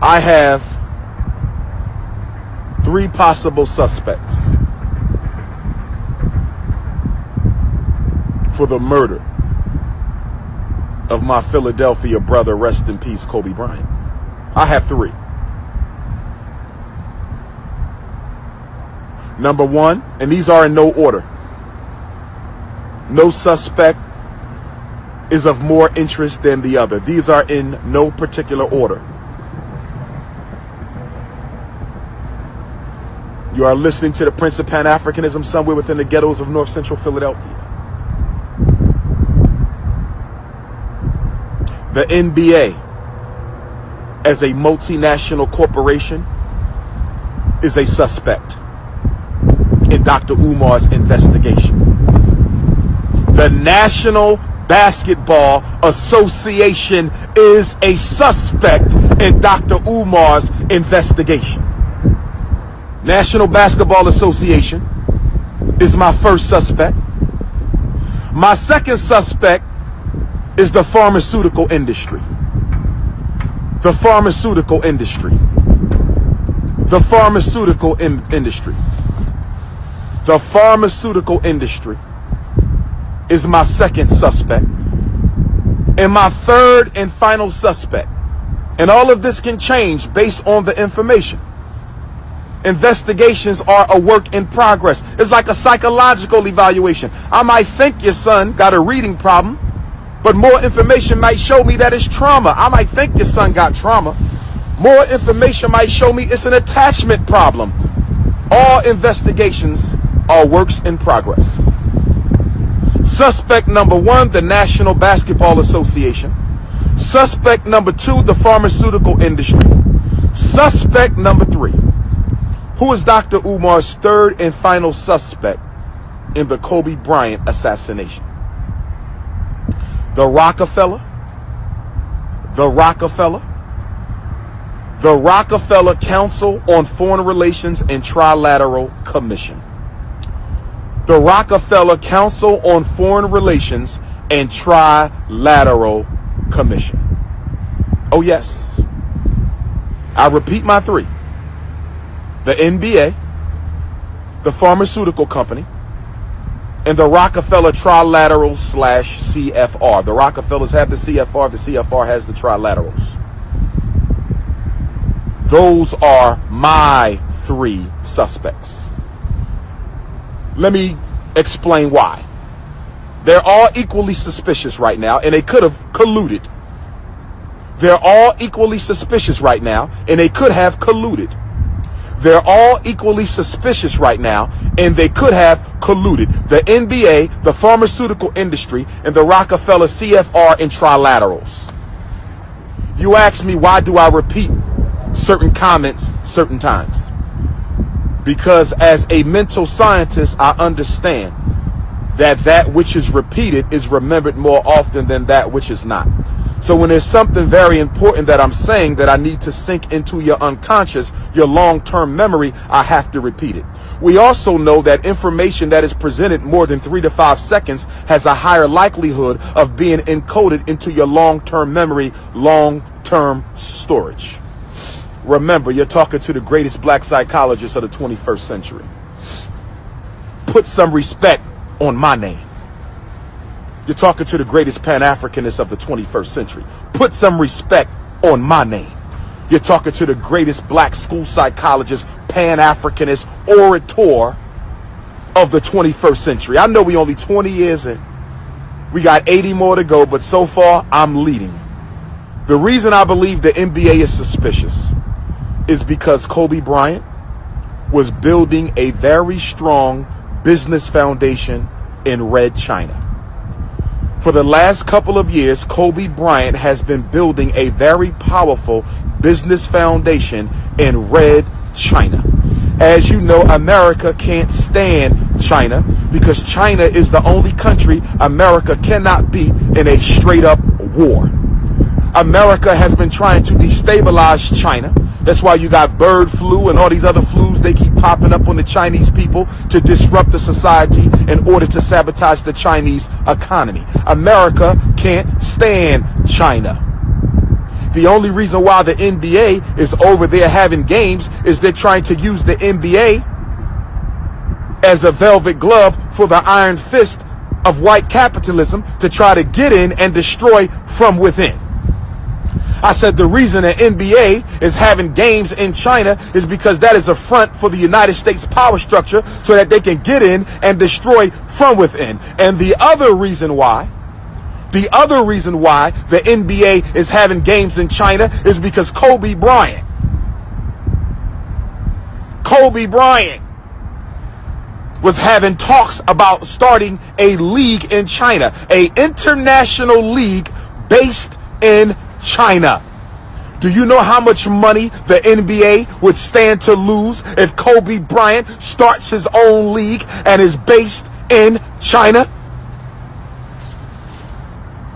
I have 3 possible suspects for the murder of my Philadelphia brother, rest in peace, Kobe Bryant. I have 3. Number 1, and these are in no order. No suspect is of more interest than the other. These are in no particular order. You are listening to the Prince of Pan-Africanism somewhere within the ghettos of North Central Philadelphia. The NBA, as a multinational corporation, is a suspect in Dr. Umar's investigation. The National Basketball Association is a suspect in Dr. Umar's investigation. National Basketball Association is my first suspect. My second suspect is the pharmaceutical industry. The pharmaceutical industry. The pharmaceutical industry. The pharmaceutical industry is my second suspect. And my third and final suspect, and all of this can change based on the information. Investigations are a work in progress. It's like a psychological evaluation. I might think your son got a reading problem, but more information might show me that it's trauma. I might think your son got trauma. More information might show me it's an attachment problem. All investigations are works in progress. Suspect number 1, the National Basketball Association. Suspect number 2, the pharmaceutical industry. Suspect number 3, who is Dr. Umar's third and final suspect in the Kobe Bryant assassination. The Rockefeller Council on Foreign Relations and Trilateral Commission. The Rockefeller Council on Foreign Relations and Trilateral Commission. Oh yes. I repeat my 3. The NBA, the pharmaceutical company, and the Rockefeller Trilateral / CFR. The Rockefellers have the CFR has the Trilaterals. Those are my 3 suspects. Let me explain why. They're all equally suspicious right now, and they could have colluded. They're all equally suspicious right now, and they could have colluded. They're all equally suspicious right now, and they could have colluded. The NBA, the pharmaceutical industry, and the Rockefeller CFR and Trilaterals. You ask me, why do I repeat certain comments certain times? Because as a mental scientist, I understand that that which is repeated is remembered more often than that which is not. So when there's something very important that I'm saying that I need to sink into your unconscious, your long-term memory, I have to repeat it. We also know that information that is presented more than 3 to 5 seconds has a higher likelihood of being encoded into your long-term memory, long-term storage. Remember, you're talking to the greatest black psychologist of the 21st century. Put some respect on my name. You're talking to the greatest Pan-Africanist of the 21st century. Put some respect on my name. You're talking to the greatest black school psychologist, Pan-Africanist, orator of the 21st century. I know we only 20 years in. We got 80 more to go, but so far, I'm leading. The reason I believe the NBA is suspicious is because Kobe Bryant was building a very strong business foundation in Red China. For the last couple of years, Kobe Bryant has been building a very powerful business foundation in Red China. As you know, America can't stand China because China is the only country America cannot beat in a straight up war. America has been trying to destabilize China. That's why you got bird flu and all these other flus. They keep popping up on the Chinese people to disrupt the society in order to sabotage the Chinese economy. America can't stand China. The only reason why the NBA is over there having games is they're trying to use the NBA as a velvet glove for the iron fist of white capitalism to try to get in and destroy from within. I said the reason the NBA is having games in China is because that is a front for the United States power structure so that they can get in and destroy from within. And the other reason why the NBA is having games in China is because Kobe Bryant was having talks about starting a league in China, a international league based in China. Do you know how much money the NBA would stand to lose if Kobe Bryant starts his own league and is based in China?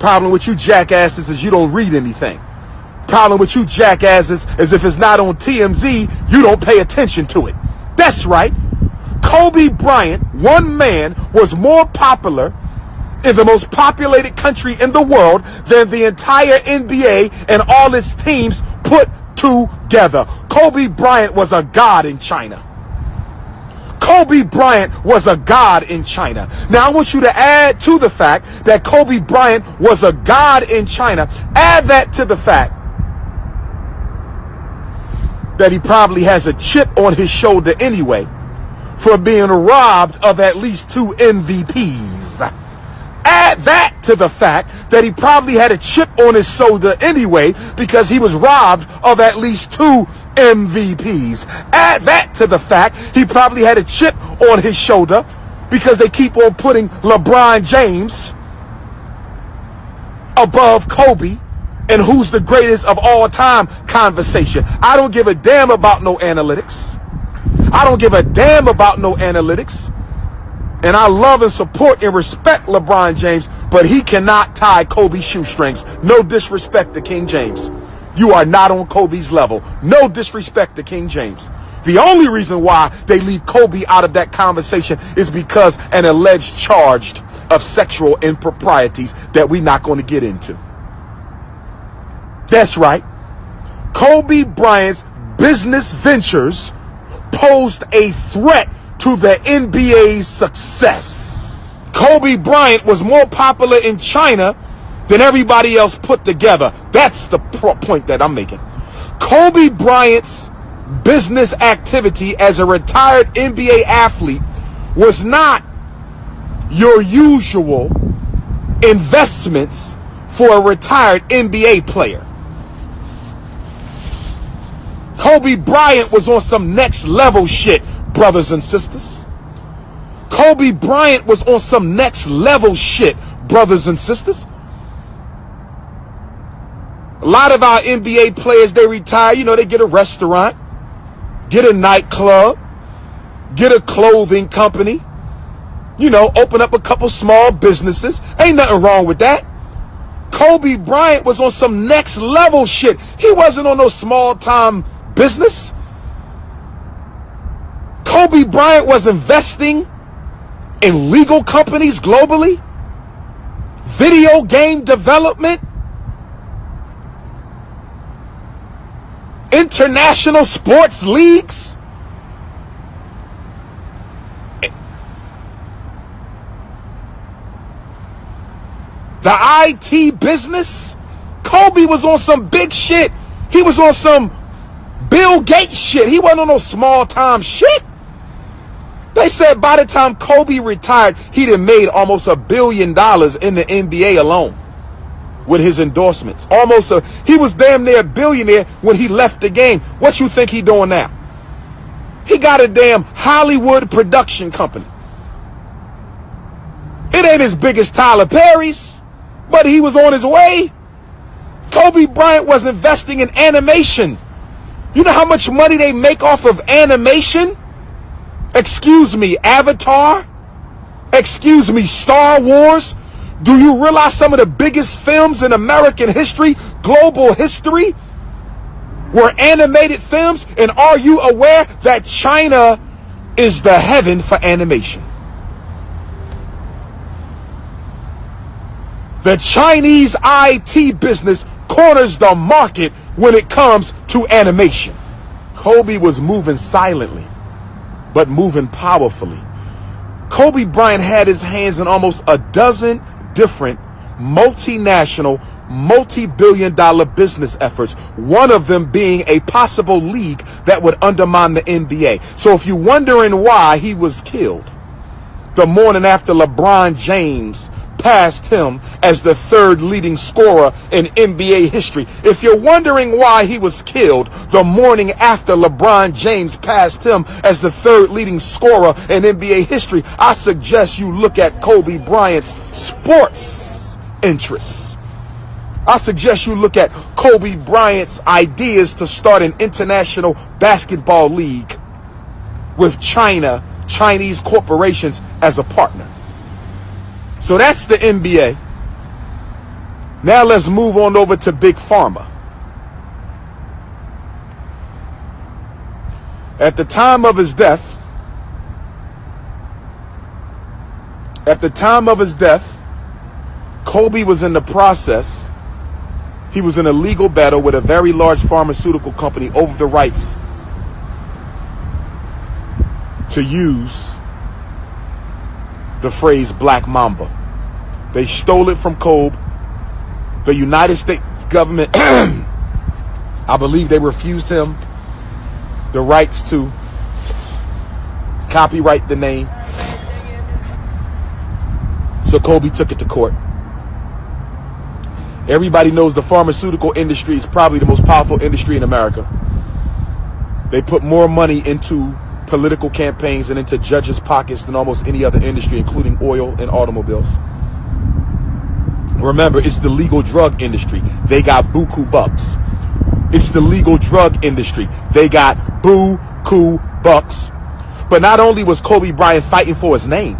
Problem with you jackasses is you don't read anything. Problem with you jackasses is if it's not on TMZ, you don't pay attention to it. That's right. Kobe Bryant, one man, was more popular in the most populated country in the world than the entire NBA and all its teams put together. Kobe Bryant was a god in China. Kobe Bryant was a god in China. Now I want you to add to the fact that Kobe Bryant was a god in China. Add that to the fact that he probably has a chip on his shoulder anyway for being robbed of at least 2 MVPs. Add that to the fact that he probably had a chip on his shoulder anyway because he was robbed of at least 2 MVPs. Add that to the fact he probably had a chip on his shoulder because they keep on putting LeBron James above Kobe and who's the greatest of all time conversation. I don't give a damn about no analytics. I don't give a damn about no analytics. And I love and support and respect LeBron James, but he cannot tie Kobe's shoestrings. No disrespect to King James. You are not on Kobe's level. No disrespect to King James. The only reason why they leave Kobe out of that conversation is because an alleged charge of sexual improprieties that we're not going to get into. That's right. Kobe Bryant's business ventures posed a threat to the NBA's success. Kobe Bryant was more popular in China than everybody else put together. That's the point that I'm making. Kobe Bryant's business activity as a retired NBA athlete was not your usual investments for a retired NBA player. Kobe Bryant was on some next level shit, brothers and sisters. Kobe Bryant was on some next level shit, brothers and sisters. A lot of our NBA players, they retire, they get a restaurant, get a nightclub, get a clothing company, open up a couple small businesses. Ain't nothing wrong with that. Kobe Bryant was on some next level shit. He wasn't on no small time business. Kobe Bryant was investing in legal companies globally, video game development, international sports leagues. The IT business. Kobe was on some big shit. He was on some Bill Gates shit. He wasn't on no small time shit. They said by the time Kobe retired, he'd have made almost $1 billion in the NBA alone with his endorsements. He was damn near a billionaire when he left the game. What you think he doing now? He got a damn Hollywood production company. It ain't as big as Tyler Perry's, but he was on his way. Kobe Bryant was investing in animation. You know how much money they make off of animation? Excuse me, Avatar? Excuse me, Star Wars? Do you realize some of the biggest films in American history, global history, were animated films? And are you aware that China is the heaven for animation? The Chinese IT business corners the market when it comes to animation. Kobe was moving silently, but moving powerfully. Kobe Bryant had his hands in almost a dozen different multinational, multi-billion-dollar business efforts, one of them being a possible league that would undermine the NBA. So if you're wondering why he was killed the morning after LeBron James passed him as the third leading scorer in NBA history, if you're wondering why he was killed the morning after LeBron James passed him as the third leading scorer in NBA history, I suggest you look at Kobe Bryant's sports interests. I suggest you look at Kobe Bryant's ideas to start an international basketball league with Chinese corporations as a partner. So that's the NBA. Now let's move on over to Big Pharma. At the time of his death, Kobe was in the process. He was in a legal battle with a very large pharmaceutical company over the rights to use the phrase Black Mamba. They stole it from Kobe. The United States government, I believe they refused him the rights to copyright the name. So Kobe took it to court. Everybody knows the pharmaceutical industry is probably the most powerful industry in America. They put more money into political campaigns and into judges' pockets than almost any other industry, including oil and automobiles. Remember, it's the legal drug industry. They got buku bucks. It's the legal drug industry. They got buku bucks. But not only was Kobe Bryant fighting for his name,